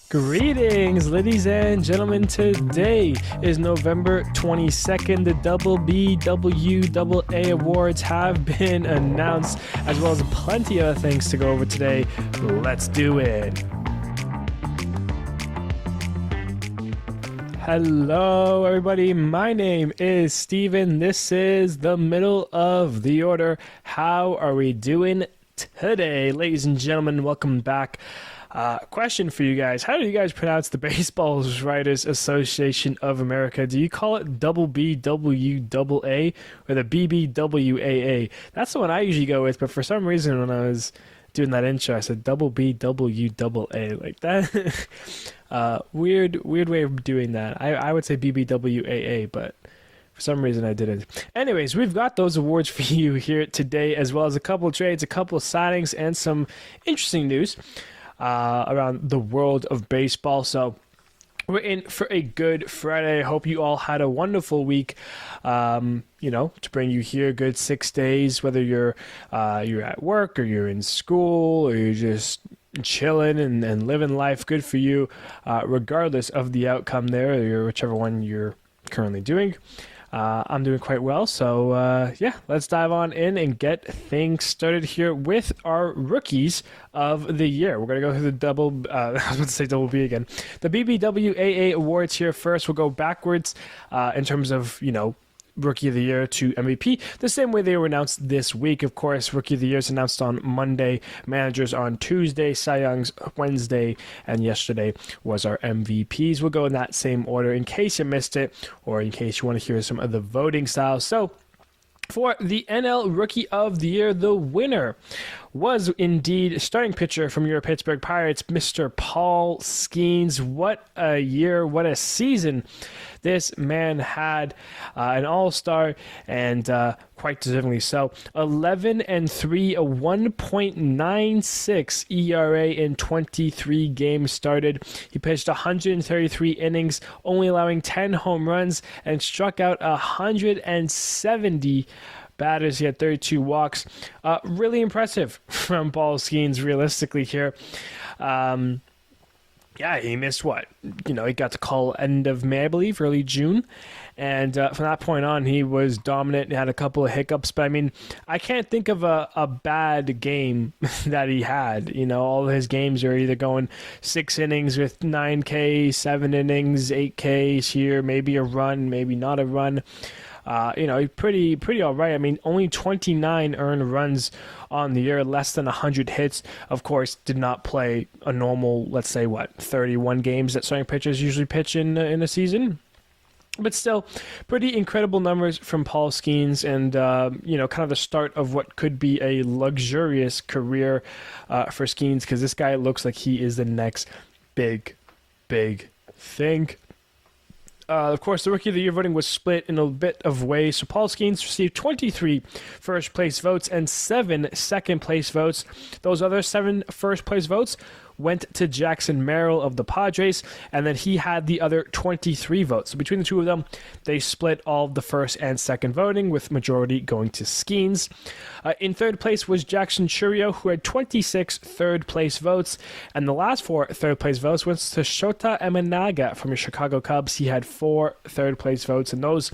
Greetings, ladies and gentlemen. Today is November 22nd. The BBWAA awards have been announced, as well as plenty of things to go over today. Let's do it. Hello, everybody. My name is Steven. This is the middle of the order. How are we doing today? Ladies and gentlemen, welcome back. Question for you guys. How do you guys pronounce the Baseball Writers Association of America? Do you call it BBWAA or the BBWAA? That's the one I usually go with, but for some reason when I was doing that intro, I said BBWAA like that. Weird way of doing that. I would say BBWAA, but for some reason I didn't. Anyways, we've got those awards for you here today, as well as a couple of trades, a couple of signings, and some interesting news around the world of baseball. So we're in for a good Friday. I hope you all had a wonderful week. To bring you here, good 6 days, whether you're at work or you're in school or you're just chilling and living life. Good for you, regardless of the outcome there, or whichever one you're currently doing. I'm doing quite well, so let's dive on in and get things started here with our rookies of the year. We're going to go through the I was about to say double B again. The BBWAA awards here first. We'll go backwards in terms of, Rookie of the Year to MVP, the same way they were announced this week. Of course, Rookie of the Year is announced on Monday, Managers on Tuesday, Cy Young's Wednesday, and yesterday was our MVPs. We'll go in that same order in case you missed it, or in case you want to hear some of the voting styles. So, for the NL Rookie of the Year, the winner was indeed starting pitcher from your Pittsburgh Pirates, Mr. Paul Skeens. What a year, what a season this man had. An all-star, and quite deservingly so. 11-3, a 1.96 ERA in 23 games started. He pitched 133 innings, only allowing 10 home runs, and struck out 170 batters. He had 32 walks. Really impressive from Paul Skeens, realistically here. He missed what? He got to call end of May, I believe, early June. And from that point on, he was dominant. He had a couple of hiccups. But, I can't think of a bad game that he had. All of his games are either going 6 innings with 9K, 7 innings, 8Ks here, maybe a run, maybe not a run. Pretty all right. Only 29 earned runs on the year, less than 100 hits. Of course, did not play a normal, let's say, 31 games that starting pitchers usually pitch in a season. But still, pretty incredible numbers from Paul Skeens, and, kind of the start of what could be a luxurious career for Skeens, because this guy looks like he is the next big thing. Of course, the Rookie of the Year voting was split in a bit of ways. So Paul Skeens received 23 first-place votes and 7 second-place votes. Those other 7 first-place votes went to Jackson Merrill of the Padres, and then he had the other 23 votes. So between the two of them, they split all of the first and second voting, with majority going to Skeens. In third place was Jackson Churio, who had 26 third-place votes, and the last 4 third-place votes went to Shota Eminaga from your Chicago Cubs. He had 4 third-place votes, and those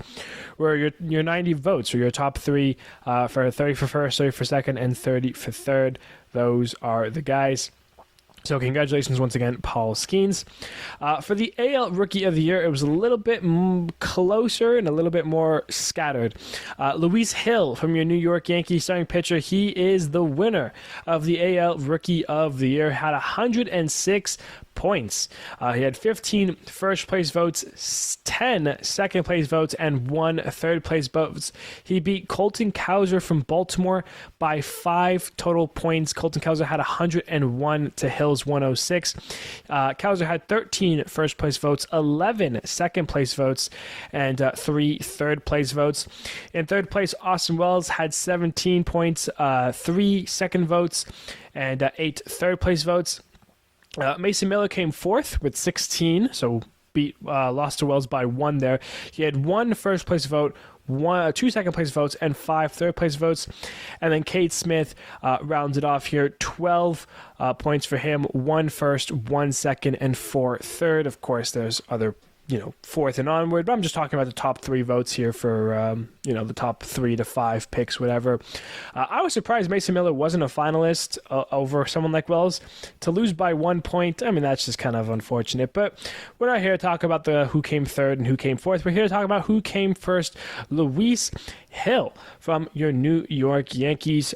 were your 90 votes, or your top 3 for 30 for first, 30 for second, and 30 for third. Those are the guys. So congratulations once again, Paul Skeens. For the AL Rookie of the Year, it was a little bit closer and a little bit more scattered. Luis Hill from your New York Yankees starting pitcher, he is the winner of the AL Rookie of the Year. Had 106 points. He had 15 first-place votes, 10 second-place votes, and 1 third-place votes. He beat Colton Cowser from Baltimore by 5 total points. Colton Cowser had 101 to Hill's 106. Cowser had 13 first-place votes, 11 second-place votes, and 3 third-place votes. In third place, Austin Wells had 17 points, 3 second votes, and 8 third-place votes. Mason Miller came fourth with 16, so lost to Wells by 1 there. He had 1 first place vote, 2 second place votes, and 5 third place votes. And then Cade Smith rounds it off here, 12 points for him, 1 first, 1 second, and 4 third. Of course, there's other fourth and onward, but I'm just talking about the top 3 votes here for, the top 3 to 5 picks, whatever. I was surprised Mason Miller wasn't a finalist over someone like Wells. To lose by 1 point, I mean, that's just kind of unfortunate, but we're not here to talk about who came third and who came fourth. We're here to talk about who came first. Luis Hill from your New York Yankees.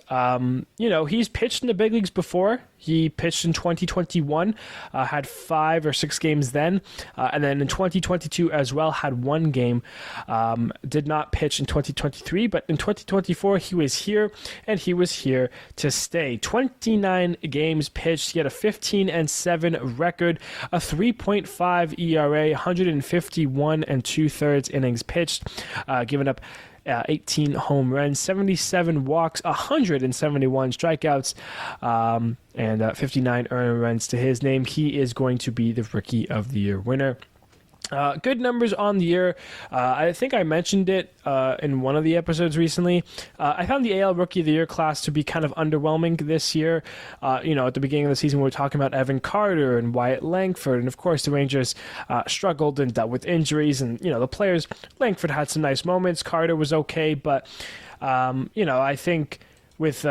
He's pitched in the big leagues before. He pitched in 2021, had 5 or 6 games then, and then in 2022 as well, had 1 game. Did not pitch in 2023, but in 2024 he was here, and he was here to stay. 29 games pitched. He had a 15-7 record, a 3.5 ERA, 151 2/3 innings pitched, giving up 18 home runs, 77 walks, 171 strikeouts, and 59 earned runs to his name. He is going to be the Rookie of the Year winner. Good numbers on the year. I think I mentioned it in one of the episodes recently. I found the AL Rookie of the Year class to be kind of underwhelming this year. At the beginning of the season, we were talking about Evan Carter and Wyatt Langford, and of course the Rangers struggled and dealt with injuries, and the players. Langford had some nice moments. Carter was okay, but I think with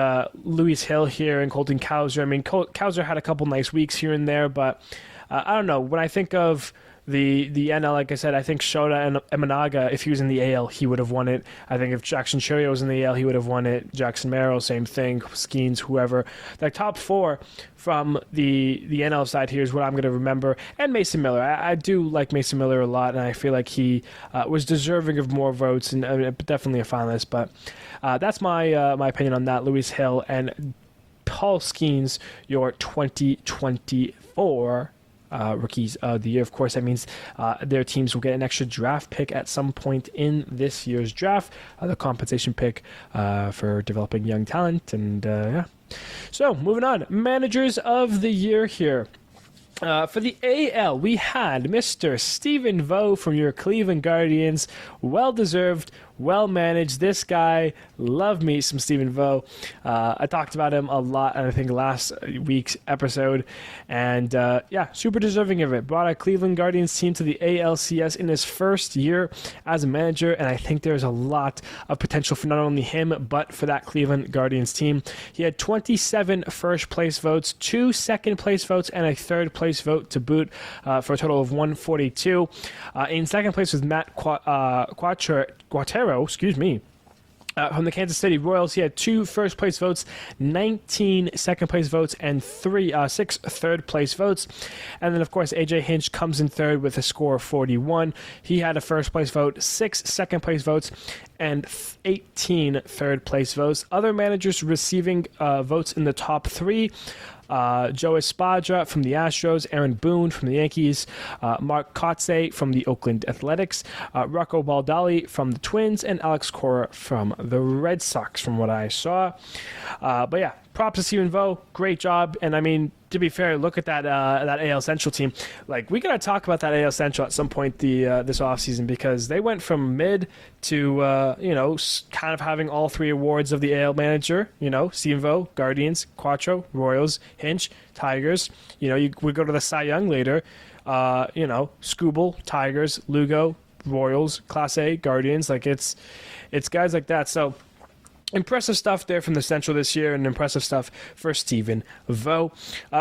Luis Hill here and Colton Cowser, I mean, Cowser had a couple nice weeks here and there, but I don't know. When I think of the NL, like I said, I think Shota and Emanaga, if he was in the AL, he would have won it. I think if Jackson Churio was in the AL, he would have won it. Jackson Merrill, same thing. Skeens, whoever. The top 4 from the NL side here is what I'm going to remember. And Mason Miller. I do like Mason Miller a lot, and I feel like he was deserving of more votes, and definitely a finalist. But that's my my opinion on that. Luis Hill and Paul Skeens, your 2024 Rookies of the Year. Of course, that means their teams will get an extra draft pick at some point in this year's draft, the compensation pick for developing young talent. And yeah. So moving on, Managers of the Year here. For the AL, we had Mr. Stephen Vo from your Cleveland Guardians. Well-deserved, well-managed. This guy, love me some Stephen Vo. I talked about him a lot, I think, last week's episode. And, super deserving of it. Brought a Cleveland Guardians team to the ALCS in his first year as a manager, and I think there's a lot of potential for not only him, but for that Cleveland Guardians team. He had 27 first-place votes, 2 second-place votes, and a third-place vote to boot, for a total of 142. In second place was Matt Quattero, from the Kansas City Royals. He had 2 first-place votes, 19 second-place votes, and 6 third-place votes. And then, of course, A.J. Hinch comes in third with a score of 41. He had a first-place vote, 6 second-place votes, and 18 third-place votes. Other managers receiving votes in the top 3: Joe Espadra from the Astros, Aaron Boone from the Yankees, Mark Kotsay from the Oakland Athletics, Rocco Baldelli from the Twins, and Alex Cora from the Red Sox, from what I saw. But yeah, props to Stephen Vo. Great job. And I mean, to be fair, look at that AL Central team. Like, we got to talk about that AL Central at some point this offseason, because they went from mid to, kind of having all 3 awards of the AL manager. Stephen Vo, Guardians, Quattro, Royals, Hinch, Tigers. We go to the Cy Young later. Skubal, Tigers, Lugo, Royals, Class A, Guardians. Like, it's guys like that. So impressive stuff there from the Central this year, and impressive stuff for Stephen Vo.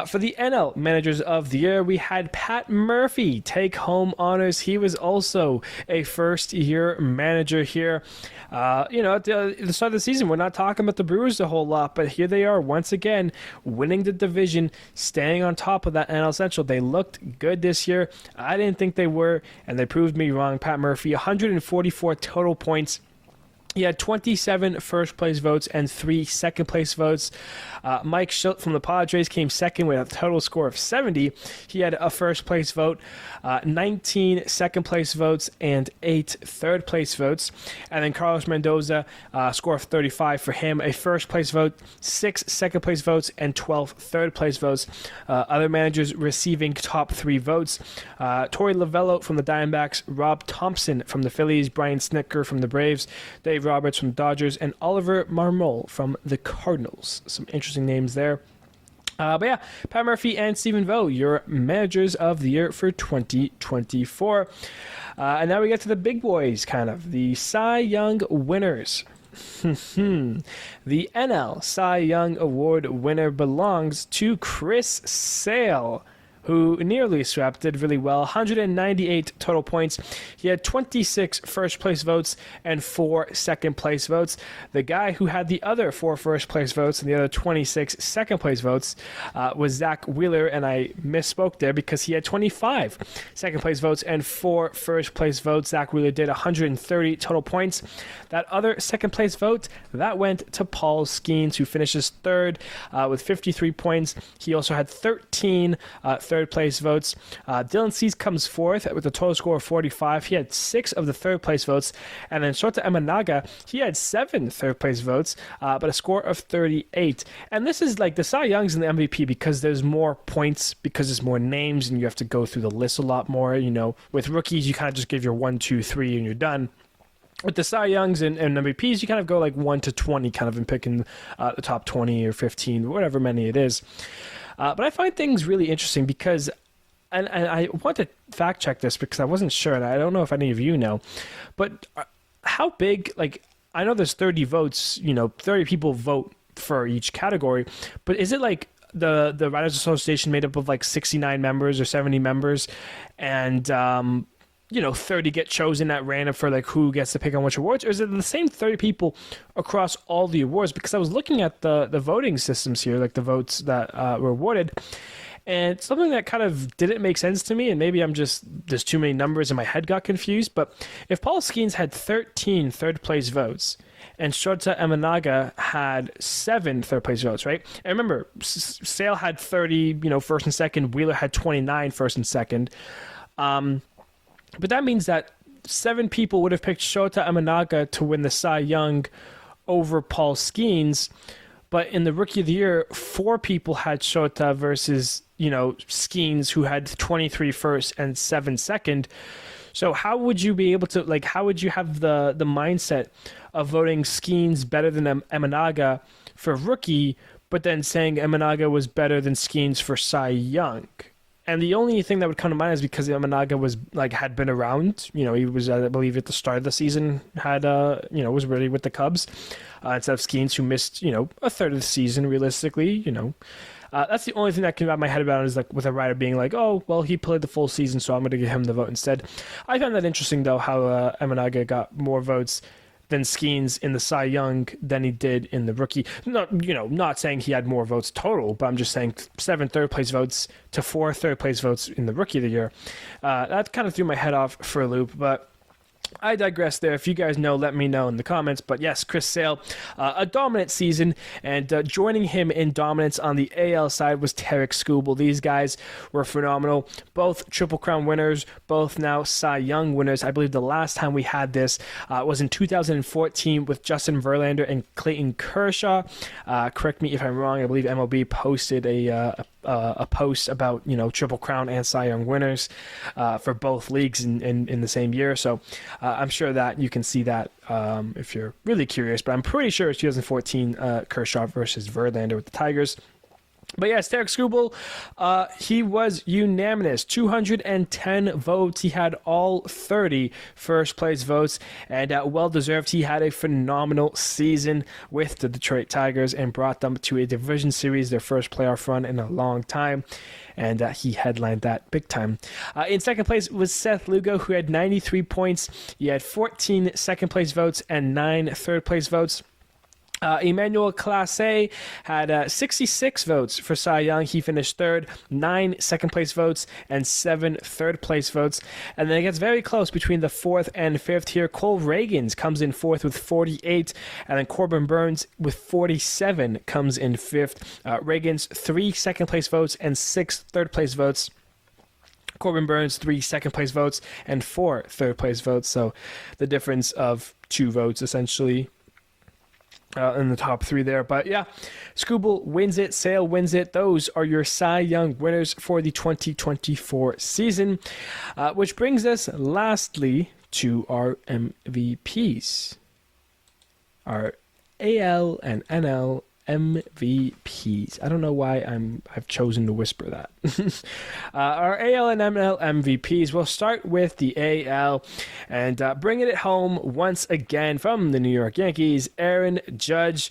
For the NL Managers of the Year, we had Pat Murphy take home honors. He was also a first-year manager here. At the start of the season, we're not talking about the Brewers a whole lot, but here they are once again winning the division, staying on top of that NL Central. They looked good this year. I didn't think they were, and they proved me wrong. Pat Murphy, 144 total points. He had 27 first-place votes and 3 second-place votes. Mike Shildt from the Padres came second with a total score of 70. He had a first-place vote, 19 second-place votes, and 8 third-place votes. And then Carlos Mendoza, score of 35 for him, a first-place vote, 6 second-place votes, and 12 third-place votes. Other managers receiving top 3 votes. Torey Lovullo from the Diamondbacks, Rob Thompson from the Phillies, Brian Snitker from the Braves, Dave Roberts from the Dodgers, and Oliver Marmol from the Cardinals. Some interesting names there. But yeah, Pat Murphy and Stephen Vogt, your managers of the year for 2024. And now we get to the big boys, kind of, the Cy Young winners. The NL Cy Young Award winner belongs to Chris Sale, who nearly swept, did really well. 198 total points. He had 26 first-place votes and 4 second-place votes. The guy who had the other 4 first-place votes and the other 26 second-place votes was Zach Wheeler, and I misspoke there because he had 25 second-place votes and 4 first-place votes. Zach Wheeler did 130 total points. That other second-place vote, that went to Paul Skeens, who finishes third with 53 points. He also had 13 third-place votes. Dylan Cease comes fourth with a total score of 45. He had 6 of the third-place votes. And then Shota Imanaga, he had 7 third-place votes, but a score of 38. And this is like the Cy Youngs and the MVP because there's more points, because there's more names, and you have to go through the list a lot more. You know, with rookies, you kind of just give your 1, 2, 3, and you're done. With the Cy Youngs and MVPs, you kind of go like 1 to 20, kind of in picking the top 20 or 15, whatever many it is. But I find things really interesting because, and I want to fact check this because I wasn't sure, and I don't know if any of you know, but how big, like, I know there's 30 votes, 30 people vote for each category, but is it like the Writers Association made up of like 69 members or 70 members, and 30 get chosen at random for like who gets to pick on which awards, or is it the same 30 people across all the awards? Because I was looking at the voting systems here, like the votes that were awarded, and something that kind of didn't make sense to me, and maybe there's too many numbers and my head got confused, but if Paul Skeens had 13 third-place votes and Shota Imanaga had 7 third-place votes, right? And remember, Sale had 30, first and second, Wheeler had 29 first and second, but that means that 7 people would have picked Shota Imanaga to win the Cy Young over Paul Skeens. But in the Rookie of the Year, 4 people had Shota versus, Skeens, who had 23 first and 7 second. So how would you be able to, how would you have the mindset of voting Skeens better than Imanaga for Rookie, but then saying Imanaga was better than Skeens for Cy Young? And the only thing that would come to mind is because Imanaga was had been around. He was, I believe, at the start of the season was really with the Cubs instead of Skeens, who missed a third of the season realistically. That's the only thing that can wrap my head around is with a writer being like, oh well, he played the full season, so I'm going to give him the vote instead. I found that interesting though, how Imanaga got more votes than Skeens in the Cy Young than he did in the Rookie. Not saying he had more votes total, but I'm just saying 7 third-place votes to 4 third-place votes in the Rookie of the Year. That kind of threw my head off for a loop, but I digress there. If you guys know, let me know in the comments. But yes, Chris Sale, a dominant season, and joining him in dominance on the AL side was Tarek Skubal. These guys were phenomenal. Both Triple Crown winners, both now Cy Young winners. I believe the last time we had this was in 2014 with Justin Verlander and Clayton Kershaw. Correct me if I'm wrong. I believe MLB posted a post about Triple Crown and Cy Young winners for both leagues in the same year. So I'm sure that you can see that if you're really curious. But I'm pretty sure it's 2014 Kershaw versus Verlander with the Tigers. But yes, Tarek Skubal, he was unanimous, 210 votes. He had all 30 first-place votes, and well-deserved. He had a phenomenal season with the Detroit Tigers and brought them to a division series, their first playoff run in a long time, and he headlined that big time. In second place was Seth Lugo, who had 93 points. He had 14 second-place votes and 9 third-place votes. Emmanuel Clase had 66 votes for Cy Young. He finished third, 9 second-place votes, and 7 third-place votes. And then it gets very close between the fourth and fifth here. Cole Reagans comes in fourth with 48, and then Corbin Burns with 47 comes in fifth. Reagans, 3 second-place votes and 6 third-place votes. Corbin Burns, 3 second-place votes and 4 third-place votes. So the difference of 2 votes, essentially, in the top 3 there. But yeah, Scooble wins it, Sale wins it. Those are your Cy Young winners for the 2024 season, which brings us lastly to our MVPs, our AL and NL MVPs. I don't know why I've chosen to whisper that. Our AL and NL MVPs. We'll start with the AL and bringing it home once again from the New York Yankees, Aaron Judge.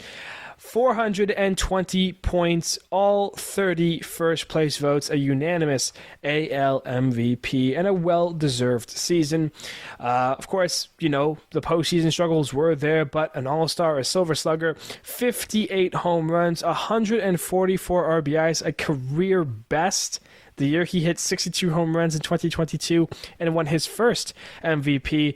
420 points, all 30 first-place votes, a unanimous AL MVP, and a well-deserved season. Of course, you know, the postseason struggles were there, but an all-star, a silver slugger, 58 home runs, 144 RBIs, a career best. The year he hit 62 home runs in 2022 and won his first MVP.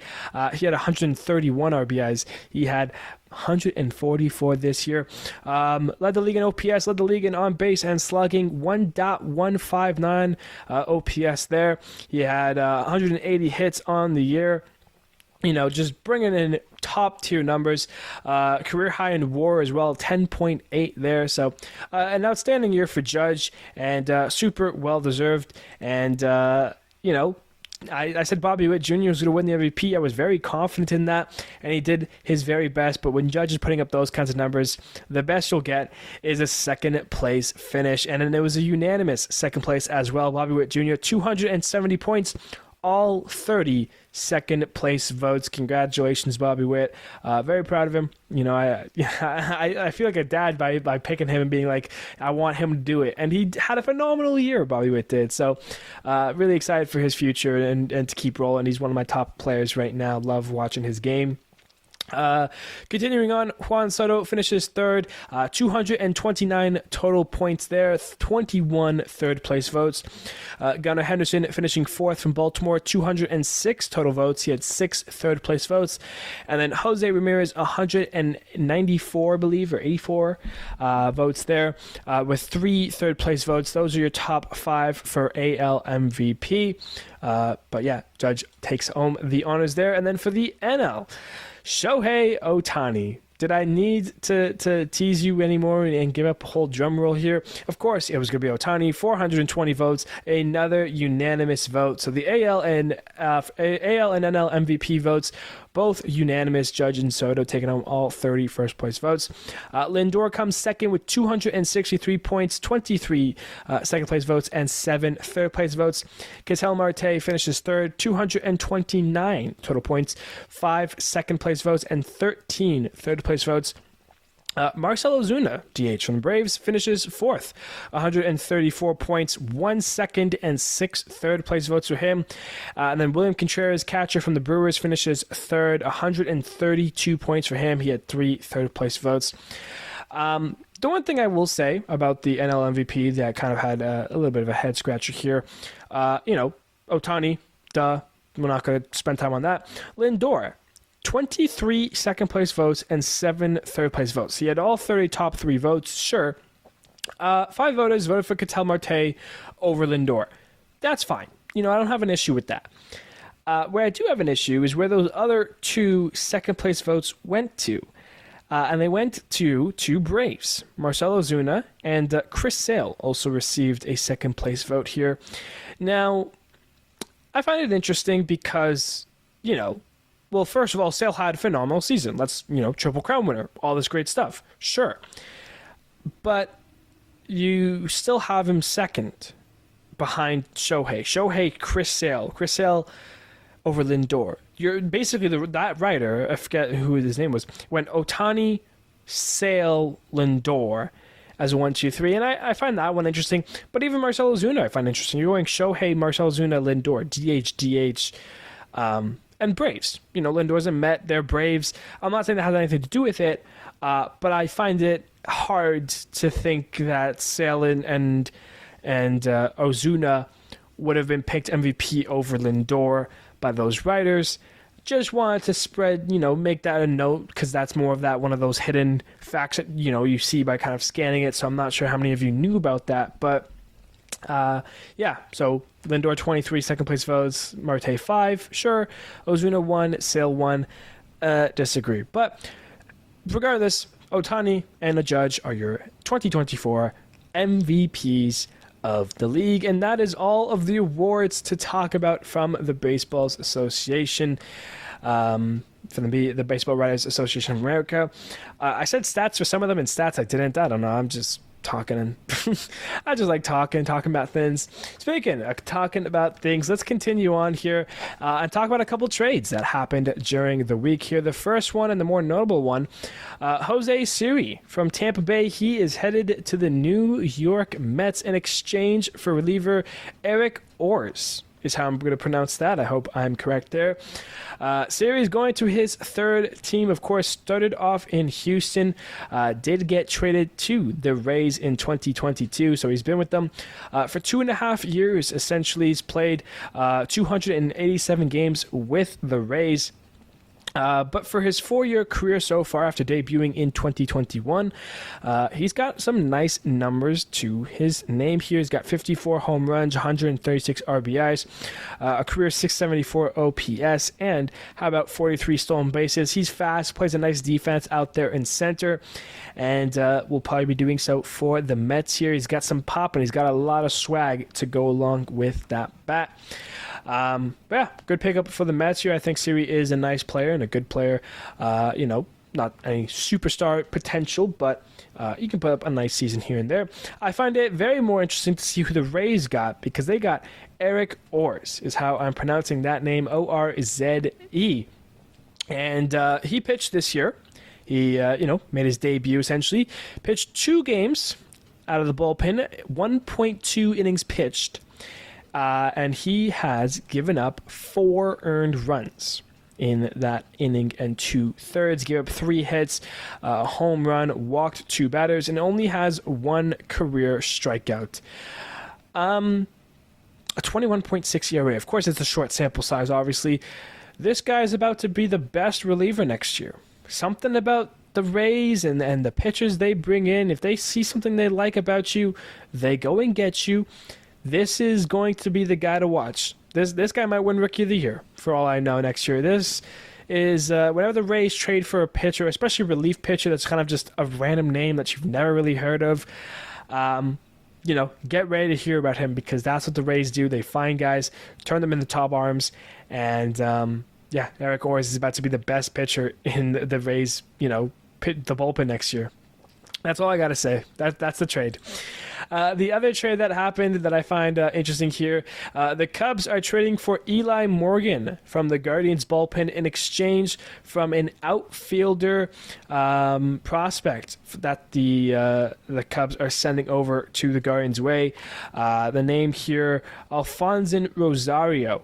He had 131 RBIs. He had 144 this year. Led the league in OPS, led the league in on base and slugging, 1.159 OPS there. He had 180 hits on the year. You know, just bringing in top tier numbers. Career high in WAR as well, 10.8 there. So an outstanding year for Judge, and super well deserved. And you know, I said Bobby Witt Jr. was going to win the MVP. I was very confident in that, and he did his very best. But when Judge is putting up those kinds of numbers, the best you'll get is a second place finish. And then it was a unanimous second place as well. Bobby Witt Jr., 270 points, all 30 second place votes. Congratulations, Bobby Witt. Very proud of him. You know, I feel like a dad by picking him and being like, I want him to do it. And he had a phenomenal year, Bobby Witt did. So really excited for his future and to keep rolling. He's one of my top players right now. Love watching his game. Continuing on, Juan Soto finishes third, 229 total points there, 21 third place votes. Gunnar Henderson finishing fourth from Baltimore, 206 total votes. He had 6 third place votes. And then Jose Ramirez, 194, I believe, or 84 votes there, with 3 third place votes. Those are your top 5 for AL MVP. But yeah, Judge takes home the honors there. And then for the NL, Shohei Ohtani. Did I need to tease you anymore and give up a whole drum roll here? Of course, it was going to be Ohtani, 420 votes, another unanimous vote. So the AL and NL MVP votes, both unanimous. Judge and Soto taking home all 30 first place votes. Lindor comes second with 263 points, 23 second place votes, and 7 third place votes. Ketel Marte finishes third, 229 total points, 5 second place votes, and 13 third place votes. Marcell Ozuna, DH from the Braves, finishes fourth, 134 points, 1 second and 6 third place votes for him. And then William Contreras, catcher from the Brewers, finishes third, 132 points for him. He had 3 third place votes. The one thing I will say about the NL MVP that kind of had a little bit of a head scratcher here, you know, Ohtani, duh, we're not going to spend time on that. Lindor, 23 second place votes and 7 third place votes. He had all 30 top 3 votes, sure. 5 voters voted for Ketel Marte over Lindor. That's fine. You know, I don't have an issue with that. Where I do have an issue is where those other 2 second place votes went to. And they went to 2 Braves. Marcell Ozuna and Chris Sale also received a second place vote here. Now, I find it interesting because, you know, well, first of all, Sale had a phenomenal season. Let's, you know, Triple Crown winner, all this great stuff. Sure. But you still have him second behind Shohei. Shohei, Chris Sale. Chris Sale over Lindor. You're basically that writer, I forget who his name was, went Ohtani, Sale, Lindor as 1, 2, 3. And I find that one interesting. But even Marcell Ozuna I find interesting. You're going Shohei, Marcell Ozuna, Lindor, DH, and Braves. Lindor's a Met, they're Braves. I'm not saying that has anything to do with it, but I find it hard to think that Sale and Ozuna would have been picked MVP over Lindor by those writers. Just wanted to spread, make that a note, because that's more of that one of those hidden facts that, you see by kind of scanning it. So I'm not sure how many of you knew about that. But, so Lindor 23, second place votes, Marte 5, sure. Ozuna 1, Sale 1, disagree. But regardless, Ohtani and the Judge are your 2024 MVPs of the league, and that is all of the awards to talk about from the Baseball Association, from the Baseball Writers Association of America. I said stats for some of them, and stats I didn't. I don't know. I'm just talking, and I just like talking about things. Speaking of talking about things, let's continue on here and talk about a couple trades that happened during the week here. The first one, and the more notable one, Jose Siri from Tampa Bay. He is headed to the New York Mets in exchange for reliever Eric Orz, is how I'm going to pronounce that. I hope I'm correct there. Siri is going to his third team, of course. Started off in Houston, did get traded to the Rays in 2022, so he's been with them for 2.5 years. Essentially, he's played 287 games with the Rays. But for his 4-year career so far, after debuting in 2021, he's got some nice numbers to his name here. He's got 54 home runs, 136 RBIs, a career 674 OPS, and how about 43 stolen bases. He's fast, plays a nice defense out there in center, and will probably be doing so for the Mets here. He's got some pop, and he's got a lot of swag to go along with that bat. Good pickup for the Mets here. I think Siri is a nice player and a good player. Not any superstar potential, but you can put up a nice season here and there. I find it very more interesting to see who the Rays got, because they got Eric Orz, is how I'm pronouncing that name, Orze. And he pitched this year. He, made his debut essentially. Pitched 2 games out of the bullpen, 1.2 innings pitched. And he has given up 4 earned runs in that inning and 2/3. Gave up 3 hits, a home run, walked 2 batters, and only has 1 career strikeout. A 21.6 ERA. Of course, it's a short sample size, obviously. This guy is about to be the best reliever next year. Something about the Rays and the pitchers they bring in, if they see something they like about you, they go and get you. This is going to be the guy to watch. This guy might win Rookie of the Year, for all I know, next year. This is whenever the Rays trade for a pitcher, especially a relief pitcher that's kind of just a random name that you've never really heard of, get ready to hear about him, because that's what the Rays do. They find guys, turn them into top arms, and Eric Orz is about to be the best pitcher in the Rays, the bullpen next year. That's all I got to say. That's the trade. The other trade that happened that I find interesting here, the Cubs are trading for Eli Morgan from the Guardians bullpen in exchange from an outfielder prospect that the Cubs are sending over to the Guardians' way. The name here, Alfonso Rosario.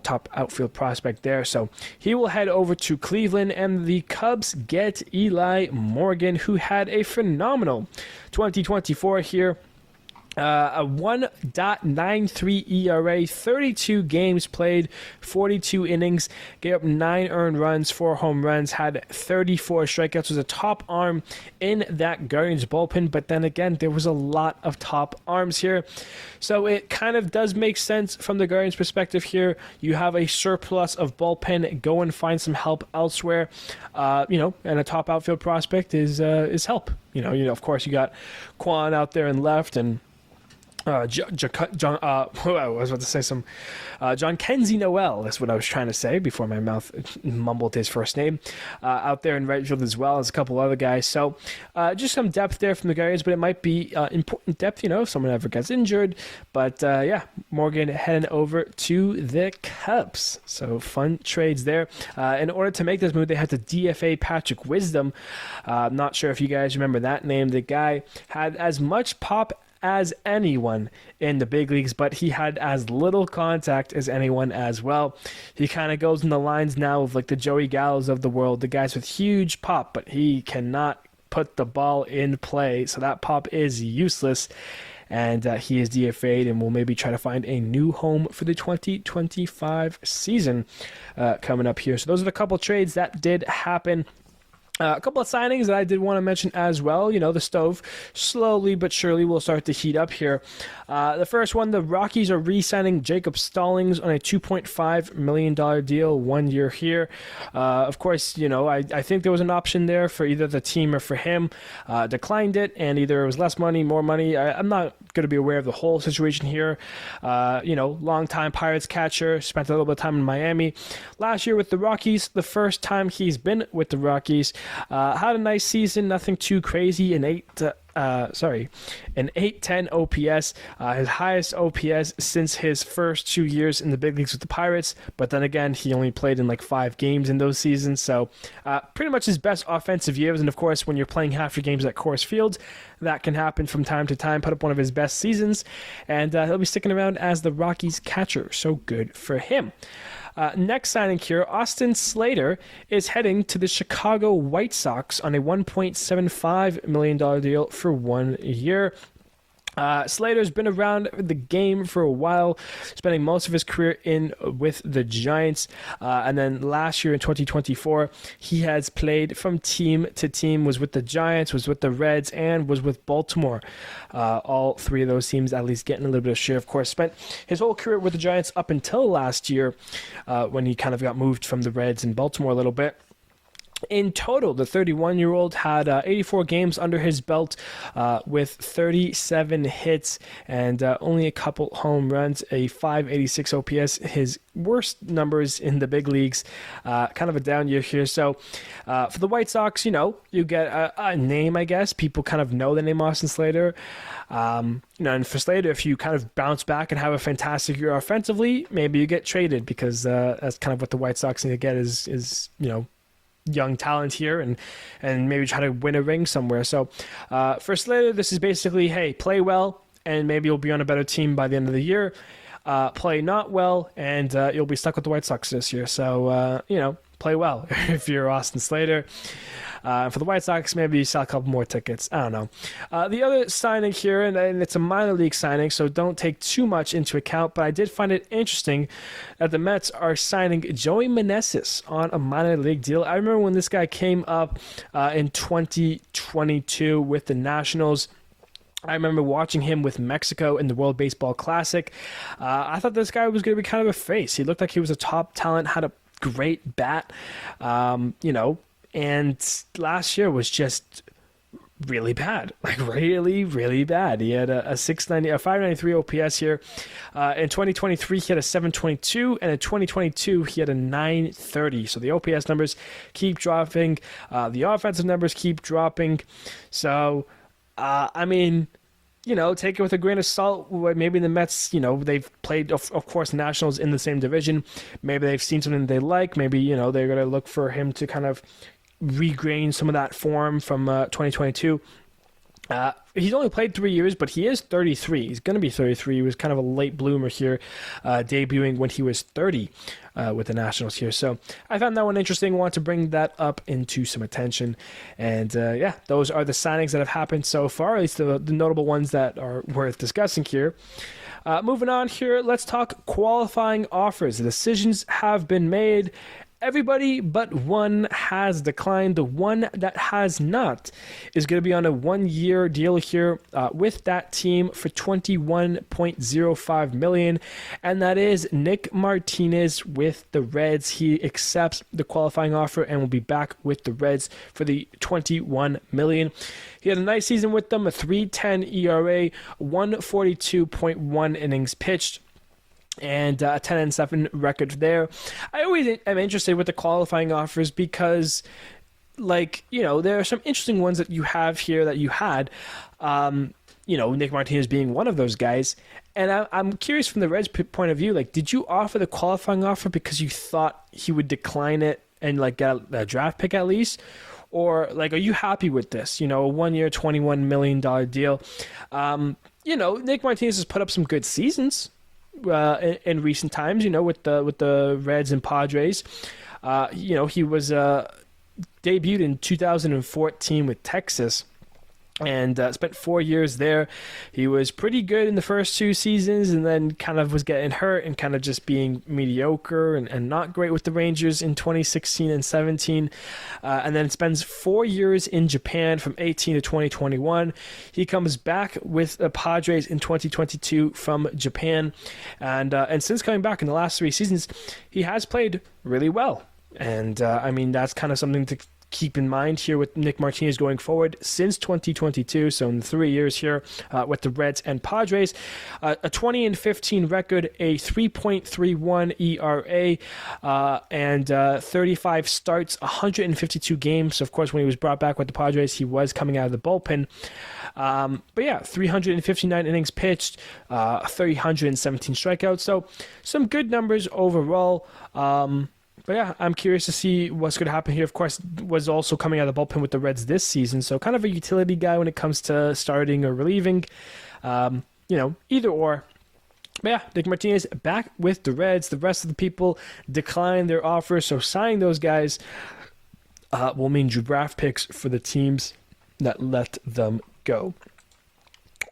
Top outfield prospect there. So he will head over to Cleveland, and the Cubs get Eli Morgan, who had a phenomenal 2024 here. A 1.93 ERA, 32 games played, 42 innings, gave up 9 earned runs, 4 home runs, had 34 strikeouts, was a top arm in that Guardians bullpen, but then again, there was a lot of top arms here. So it kind of does make sense from the Guardians' perspective here. You have a surplus of bullpen, go and find some help elsewhere, and a top outfield prospect is help. Of course, you got Quan out there in left, and John, I was about to say John Kenzie Noel. That's what I was trying to say before my mouth mumbled his first name. Out there in right field as well as a couple other guys. So just some depth there from the Guardians, but it might be important depth, if someone ever gets injured. But Morgan heading over to the Cubs. So fun trades there. In order to make this move, they had to DFA Patrick Wisdom. I'm not sure if you guys remember that name. The guy had as much pop as anyone in the big leagues, but he had as little contact as anyone as well. He kind of goes in the lines now of like the Joey Gallos of the world, the guys with huge pop, but he cannot put the ball in play, so that pop is useless. And he is DFA'd and will maybe try to find a new home for the 2025 season coming up here. So those are the couple trades that did happen. A couple of signings that I did want to mention as well. You know, the stove slowly but surely will start to heat up here. The first one, the Rockies are re-signing Jacob Stallings on a $2.5 million deal, 1 year here. Of course, you know, I think there was an option there for either the team or for him. Declined it, and either it was less money, more money. I'm not going to be aware of the whole situation here. You know, longtime Pirates catcher, spent a little bit of time in Miami. Last year with the Rockies, the first time he's been with the Rockies. Had a nice season, nothing too crazy. An 810 OPS, his highest OPS since his first 2 years in the big leagues with the Pirates. But then again, he only played in like 5 games in those seasons, so pretty much his best offensive years. And of course, when you're playing half your games at Coors Field, that can happen from time to time. Put up one of his best seasons, and he'll be sticking around as the Rockies catcher. So good for him. Next signing here, Austin Slater is heading to the Chicago White Sox on a $1.75 million deal for 1 year. Slater's been around the game for a while, spending most of his career in with the Giants. And then last year in 2024, he has played from team to team, was with the Giants, was with the Reds, and was with Baltimore. All 3 of those teams at least getting a little bit of share. Of course, spent his whole career with the Giants up until last year when he kind of got moved from the Reds and Baltimore a little bit. In total, the 31-year-old had 84 games under his belt with 37 hits and only a couple home runs, a .586 OPS, his worst numbers in the big leagues. Kind of a down year here. So for the White Sox, you know, you get a name, I guess. People kind of know the name Austin Slater. You know, and for Slater, if you kind of bounce back and have a fantastic year offensively, maybe you get traded because that's kind of what the White Sox need to get is you know, young talent here and maybe try to win a ring somewhere. So for Slater, this is basically, hey, play well and maybe you'll be on a better team by the end of the year. Play not well and you'll be stuck with the White Sox this year. So, you know, play well if you're Austin Slater. For the White Sox, maybe you sell a couple more tickets. I don't know. The other signing here, and it's a minor league signing, so don't take too much into account, but I did find it interesting that the Mets are signing Joey Meneses on a minor league deal. I remember when this guy came up in 2022 with the Nationals. I remember watching him with Mexico in the World Baseball Classic. I thought this guy was going to be kind of a face. He looked like he was a top talent, had a great bat, you know, and last year was just really bad, like really, really bad. He had a 593 OPS here. In 2023, he had a 722, and in 2022, he had a 930. So the OPS numbers keep dropping. The offensive numbers keep dropping. So, I mean, you know, take it with a grain of salt. Maybe the Mets, you know, they've played, of course, Nationals in the same division. Maybe they've seen something they like. Maybe, you know, they're going to look for him to kind of regain some of that form from 2022. He's only played 3 years, but he is 33. He's going to be 33. He was kind of a late bloomer here, debuting when he was 30 with the Nationals here. So I found that one interesting. Want to bring that up into some attention. And yeah, those are the signings that have happened so far, at least the notable ones that are worth discussing here. Moving on here, let's talk qualifying offers. The decisions have been made. Everybody but one has declined. The one that has not is going to be on a 1 year deal here with that team for $21.05 million, and that is Nick Martinez with the Reds. He accepts the qualifying offer and will be back with the Reds for the $21 million. He had a nice season with them, a 3.10 ERA, 142.1 innings pitched, and a 10-7 record there. I always am interested with the qualifying offers because, like, you know, there are some interesting ones that you have here that you had, you know, Nick Martinez being one of those guys. And I'm curious from the Reds' point of view, like, did you offer the qualifying offer because you thought he would decline it and, like, get a draft pick at least? Or, like, are you happy with this? You know, a 1 year, $21 million deal. You Nick Martinez has put up some good seasons in recent times, with the Reds and Padres. He was debuted in 2014 with Texas and spent 4 years there. He was pretty good in the first 2 seasons and then kind of was getting hurt and kind of just being mediocre and not great with the Rangers in 2016 and 17. And then spends 4 years in Japan from 18 to 2021. He comes back with the Padres in 2022 from Japan. And since coming back in the last 3 seasons, he has played really well. And that's kind of something to keep in mind here with Nick Martinez going forward since 2022. So in the 3 years here with the Reds and Padres, a 20-15 record, a 3.31 ERA, and 35 starts, 152 games. So of course, when he was brought back with the Padres, he was coming out of the bullpen. 359 innings pitched, 317 strikeouts. So some good numbers overall. But yeah, I'm curious to see what's going to happen here. Of course, was also coming out of the bullpen with the Reds this season, so kind of a utility guy when it comes to starting or relieving. Either or. But yeah, Nick Martinez back with the Reds. The rest of the people declined their offers, so signing those guys will mean draft picks for the teams that let them go.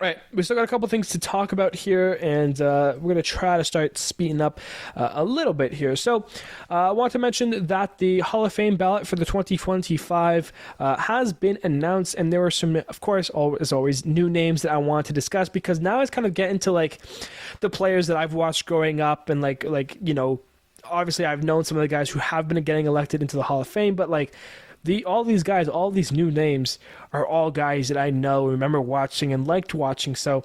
All right, we still got a couple things to talk about here, and we're going to try to start speeding up a little bit here. So I want to mention that the Hall of Fame ballot for the 2025 has been announced, and there were some, of course, as always, new names that I want to discuss, because now it's kind of getting to like the players that I've watched growing up, and obviously I've known some of the guys who have been getting elected into the Hall of Fame, but all these guys, all these new names are all guys that I know, remember watching and liked watching. So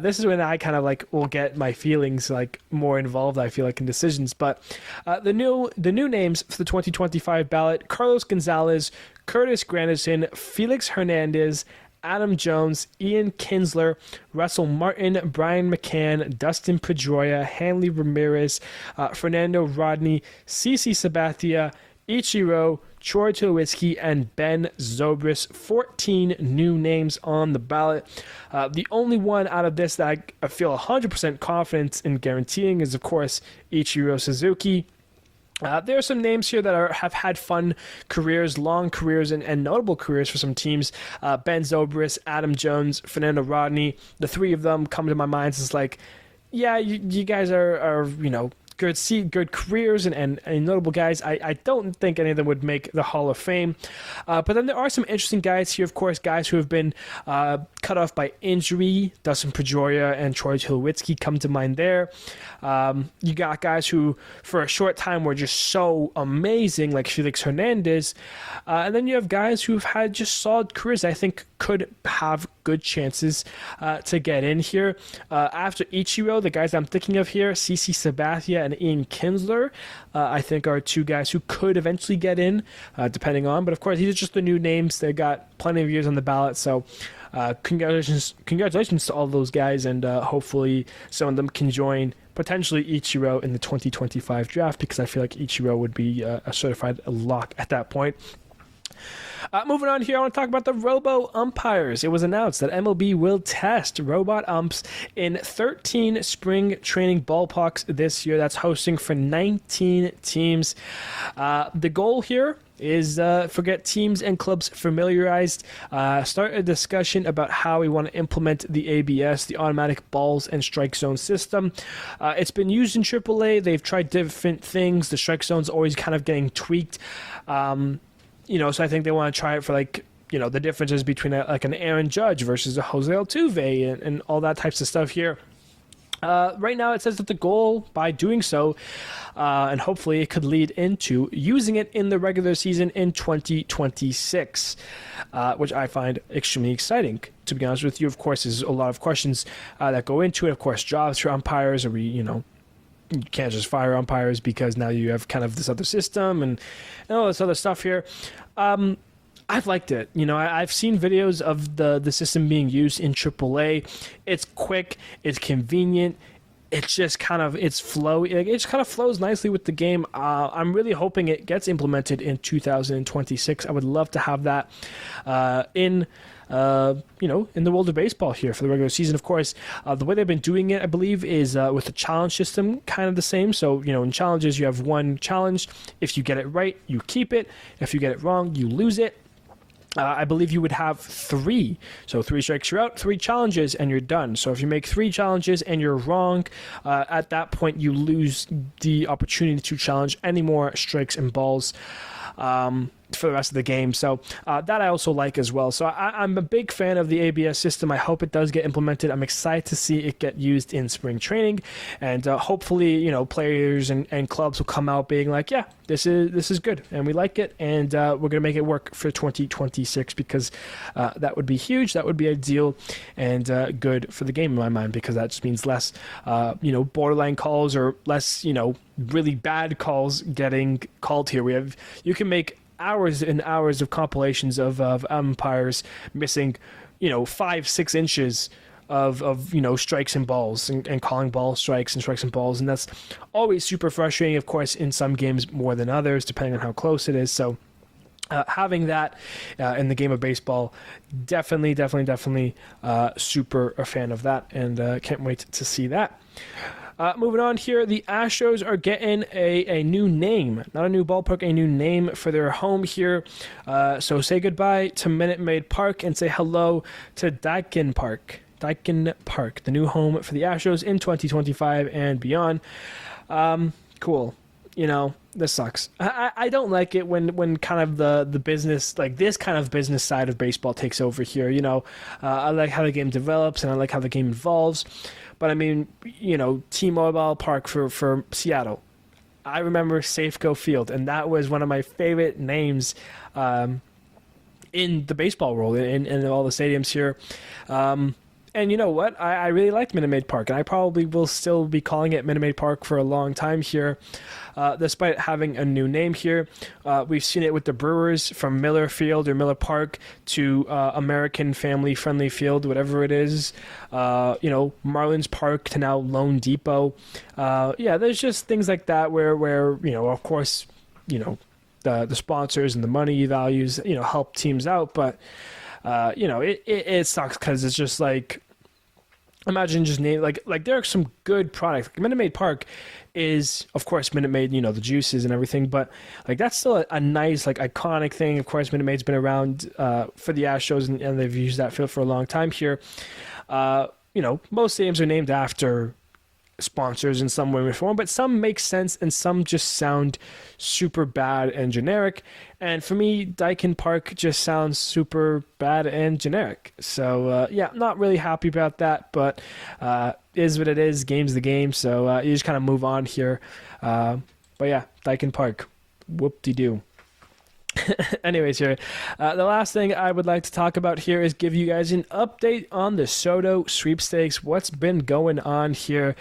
this is when I kind of will get my feelings more involved, I feel in decisions. But the new names for the 2025 ballot: Carlos Gonzalez, Curtis Granderson, Felix Hernandez, Adam Jones, Ian Kinsler, Russell Martin, Brian McCann, Dustin Pedroia, Hanley Ramirez, Fernando Rodney, CC Sabathia, Ichiro, Troy Tulowitzki, and Ben Zobrist. 14 new names on the ballot. The only one out of this that I feel 100% confident in guaranteeing is, of course, Ichiro Suzuki. There are some names here that have had fun careers, long careers, and notable careers for some teams. Ben Zobrist, Adam Jones, Fernando Rodney. The three of them come to my mind as you guys are good careers and notable guys. I don't think any of them would make the Hall of Fame. But then there are some interesting guys here, of course, guys who have been cut off by injury. Dustin Pedroia and Troy Tulowitzki come to mind there. You got guys who, for a short time, were just so amazing, like Felix Hernandez. And then you have guys who've had just solid careers, I think could have good chances to get in here. After Ichiro, the guys I'm thinking of here, CC Sabathia and Ian Kinsler, I think are two guys who could eventually get in, depending on. But of course, these are just the new names. They got plenty of years on the ballot, so congratulations to all those guys, and hopefully some of them can join potentially Ichiro in the 2025 draft, because I feel like Ichiro would be a certified lock at that point. Moving on here, I want to talk about the Robo Umpires. It was announced that MLB will test robot umps in 13 spring training ballparks this year. That's hosting for 19 teams. The goal here is get teams and clubs familiarized, start a discussion about how we want to implement the ABS, the automatic balls and strike zone system. It's been used in AAA. They've tried different things. The strike zone's always kind of getting tweaked. So I think they want to try it for the differences between an Aaron Judge versus a Jose Altuve and all that types of stuff here. Right now it says that the goal by doing so, and hopefully it could lead into using it in the regular season in 2026, which I find extremely exciting. To be honest with you, of course, there's a lot of questions that go into it. Of course, jobs for umpires, you can't just fire umpires because now you have kind of this other system and all this other stuff here. I've liked it. I've seen videos of the system being used in AAA. It's quick. It's convenient. It's just kind of, it just kind of flows nicely with the game. I'm really hoping it gets implemented in 2026. I would love to have that in in the world of baseball here for the regular season. Of course, the way they've been doing it, I believe, is with the challenge system, kind of the same. So, in challenges, you have one challenge. If you get it right, you keep it. If you get it wrong, you lose it. I believe you would have 3. So 3 strikes, you're out, 3 challenges, and you're done. So if you make 3 challenges and you're wrong, at that point you lose the opportunity to challenge any more strikes and balls for the rest of the game. So that I also like as well. So I'm a big fan of the ABS system. I hope it does get implemented. I'm excited to see it get used in spring training, and hopefully, players and clubs will come out being like, yeah, this is good, and we like it, and we're going to make it work for 2026, because that would be huge. That would be ideal and good for the game in my mind, because that just means less, borderline calls, or less, really bad calls getting called here. You can make hours and hours of compilations of umpires missing 5-6 inches of strikes and balls, and calling ball strikes and strikes and balls, and that's always super frustrating, of course, in some games more than others, depending on how close it is. So having that in the game of baseball, definitely super a fan of that, and can't wait to see that. Moving on here, the Astros are getting a new name. Not a new ballpark, a new name for their home here. So say goodbye to Minute Maid Park and say hello to Daikin Park. Daikin Park, the new home for the Astros in 2025 and beyond. Cool. This sucks. I don't like it when kind of the business, like this kind of business side of baseball takes over here. I like how the game develops, and I like how the game evolves. But I mean, T-Mobile Park for Seattle. I remember Safeco Field, and that was one of my favorite names in the baseball world, in all the stadiums here. And you know what? I really liked Minute Maid Park, and I probably will still be calling it Minute Maid Park for a long time here, despite having a new name here. We've seen it with the Brewers, from Miller Field or Miller Park to American Family Friendly Field, whatever it is. Marlins Park to now Lone Depot. There's just things like that where of course, the sponsors and the money values, help teams out, but it sucks, because it's just like, imagine just name like there are some good products. Like Minute Maid Park is, of course, Minute Maid, the juices and everything, but like that's still a nice, like, iconic thing. Of course, Minute Maid's been around for the Astros, and they've used that field for a long time here. Most stadiums are named after sponsors in some way or form, but some make sense and some just sound super bad and generic. And for me, Daikin Park just sounds super bad and generic. So not really happy about that, but is what it is. Game's the game, so you just kind of move on here. But yeah, Daikin Park, whoop-de-doo. Anyways, here, the last thing I would like to talk about here is give you guys an update on the Soto Sweepstakes. What's been going on here?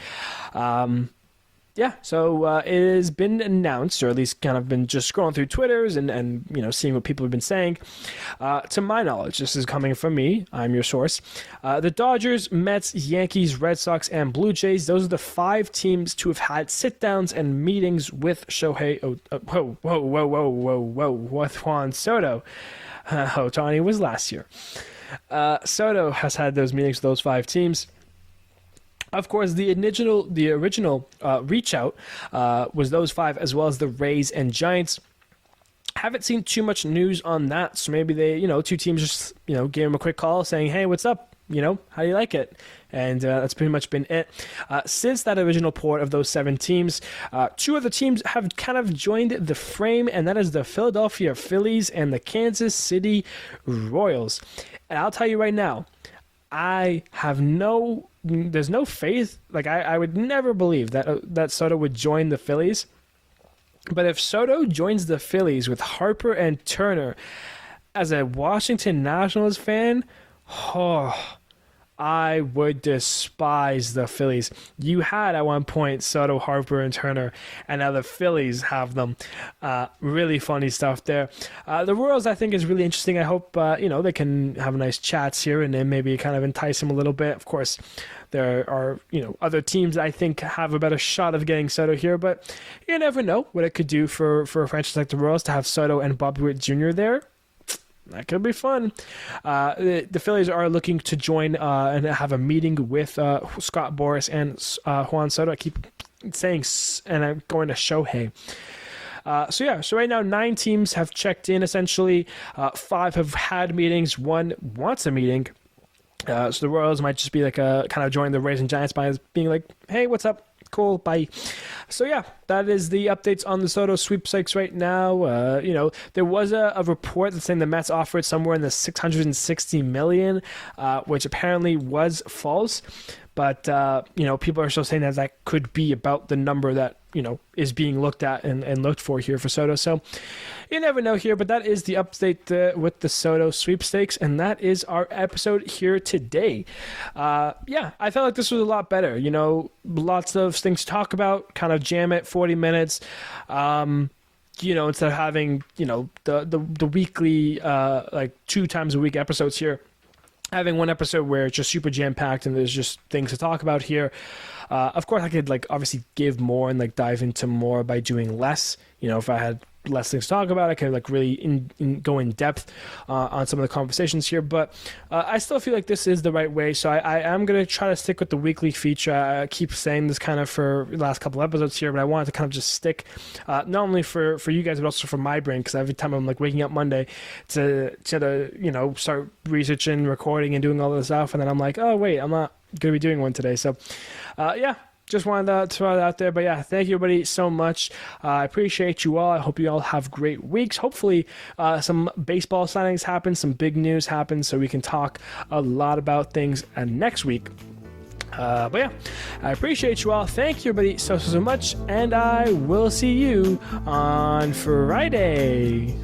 So it has been announced, or at least kind of been just scrolling through Twitters and seeing what people have been saying. To my knowledge, this is coming from me. I'm your source. The Dodgers, Mets, Yankees, Red Sox, and Blue Jays, those are the 5 teams to have had sit-downs and meetings with Shohei. With Juan Soto. Ohtani was last year. Soto has had those meetings with those 5 teams. Of course, the original reach out was those 5, as well as the Rays and Giants. Haven't seen too much news on that, so maybe they, 2 teams just, gave him a quick call saying, hey, what's up? How do you like it? And that's pretty much been it. Since that original port of those 7 teams, 2 other teams have kind of joined the frame, and that is the Philadelphia Phillies and the Kansas City Royals. And I'll tell you right now, there's no faith. Like, I would never believe that Soto would join the Phillies. But if Soto joins the Phillies with Harper and Turner, as a Washington Nationals fan, I would despise the Phillies. You had at one point Soto, Harper, and Turner, and now the Phillies have them. Really funny stuff there. The Royals, I think, is really interesting. I hope they can have nice chats here and then maybe kind of entice them a little bit. Of course, there are other teams that I think have a better shot of getting Soto here, but you never know what it could do for a franchise like the Royals to have Soto and Bobby Witt Jr. there. that could be fun. The Phillies are looking to join and have a meeting with Scott Boras and Juan Soto. I keep saying and I'm going to Shohei. So right now 9 teams have checked in essentially. 5 have had meetings. 1 wants a meeting. So the Royals might just be like kind of joining the Rays and Giants by being like, hey, what's up? Cool, bye. So yeah, that is the updates on the Soto sweepstakes right now. There was a report that's saying the Mets offered somewhere in the $660 million, which apparently was false. But people are still saying that could be about the number that is being looked at and looked for here for Soto. So you never know here, but that is the update with the Soto sweepstakes, and that is our episode here today. I felt like this was a lot better. Lots of things to talk about, kind of jam it 40 minutes. Instead of having the weekly 2 times a week episodes here. Having one episode where it's just super jam-packed and there's just things to talk about here. Of course, I could obviously give more and dive into more by doing less. If I had less things to talk about, I could really go in depth on some of the conversations here. But I still feel like this is the right way. So I am going to try to stick with the weekly feature. I keep saying this kind of for the last couple episodes here, but I wanted to kind of just stick not only for you guys, but also for my brain, because every time I'm waking up Monday to start researching, recording, and doing all this stuff, and then I'm like, oh wait, I'm not going to be doing one today. So just wanted to throw it out there. But yeah, thank you everybody so much. I appreciate you all. I hope you all have great weeks. Hopefully some baseball signings happen, some big news happens, so we can talk a lot about things next week. But yeah, I appreciate you all. Thank you everybody so much, and I will see you on Friday.